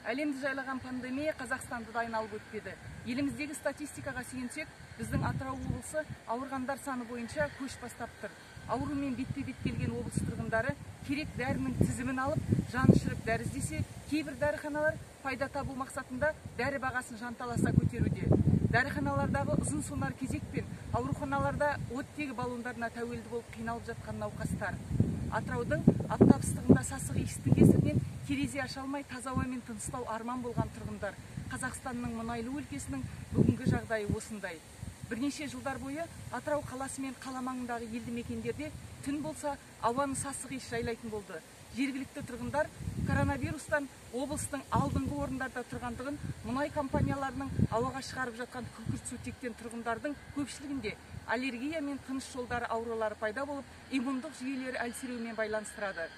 Әлемді жайлаған пандемия Қазақстанды да айналып өтпеді. Еліміздегі статистикаға сүйенсек, біздің Атырау облысы ауырғандар саны бойынша көш бастап тұр. Аурумен бетпе-бет келген облыс тұрғындары керек дәрінің тізімін алып, жаны ұшырып дәрі іздесе, кейбір дәріханалар пайда табу мақсатында дәрі бағасын жанталаса көтеруде. Дәріханалардағы ұзын сонар кезек пен ауруханаларда оттегі баллондарына тәуелді болып қиналып жатқан науқастар. Атыраудың аптап ыстығында сасық иістің кесірінен терезе аша алмай таза ауамен тыныстау арман болған тұрғындар. Қазақстанның мұнайлы өлкесінің бүгінгі жағдайы осындай. Бірнеше жылдар бойы Атырау қаласы мен қала маңындағы елді мекендерде түн болса ауаны сасық иіс жайлайтын болды. Жергілікті тұрғындар коронавирустан облыстың алдыңғы орындарда тұрғандығын, мұнай компанияларының ауаға шығарып жатқан күкірт-сутектен тұрғындардың көпшілігінде аллергия мен тыныс жолдары аурулары пайда болып, иммундық жүйелері әлсіреуімен байланыстырады.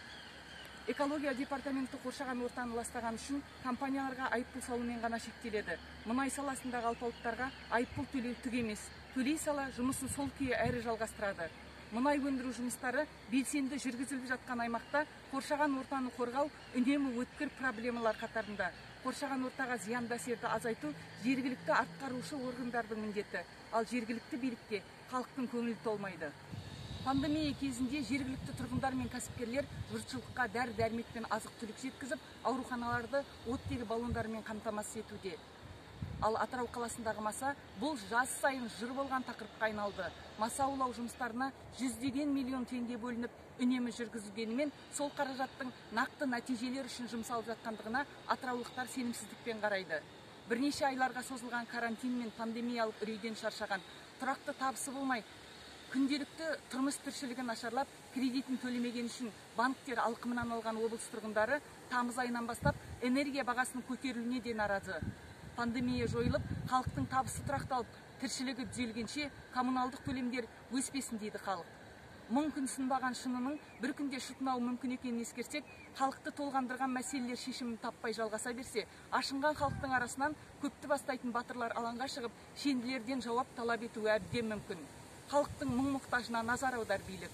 Экология департаменті қоршаған ортаны ластаған үшін компанияларға айыппұл салумен ғана шектеледі. Мұнай саласындағы алпауыттарға айыппұл төлеу түк емес. Төлей сала жұмысын сол күйі әрі жалғастырады. Мұнай өндіру жұмыстары белсенді жүргізіліп жатқан аймақта қоршаған ортаны қорғау үнемі өткір проблемалар қатарында. Қоршаған ортаға зиянды әсерді азайту жергілікті атқарушы органдардың міндеті, ал жергілікті билікке халықтың көңілі толмайды. Пандемия кезінде жергілікті тұрғындар мен кәсіпкерлер жұртшылыққа дәрі-дәрмек пен азық-түлік жеткізіп, ауруханаларды оттегі баллондарымен қамтамасыз етуде. Ал Атырау қаласындағы маса бұл жаз сайын жыр болған тақырыпқа айналды. Маса аулау жұмыстарына жүздеген миллион теңге бөлініп, үнемі жүргізілгенімен, сол қаражаттың нақты нәтижелер үшін жұмсалып жатқандығына атыраулықтар сенімсіздікпен қарайды. Бірнеше айларға созылған карантин мен пандемиялық үрейден шаршаған, тұрақты табысы болмай, күнделікті тұрмыс тіршілігі нашарлап, кредитін төлемеген үшін банктер алқымынан алған облыс тұрғындары тамыз айынан бастап энергия бағасының көтерілуіне де наразы. Пандемия жойылып, халықтың табысы тұрақталып, тіршілігі түзелгенше коммуналдық төлемдер өспесін дейді халық. Мың күн сынбаған шынының бір күнде шытынауы мүмкін екенін ескерсек, халықты толғандырған мәселелер шешімін таппай жалғаса берсе, ашынған халықтың арасынан көпті бастайтын батырлар алаңға шығып, шенділерден жауап талап етуі әбден мүмкін. Халықтың мұң-мұқтажына назар аудар билік.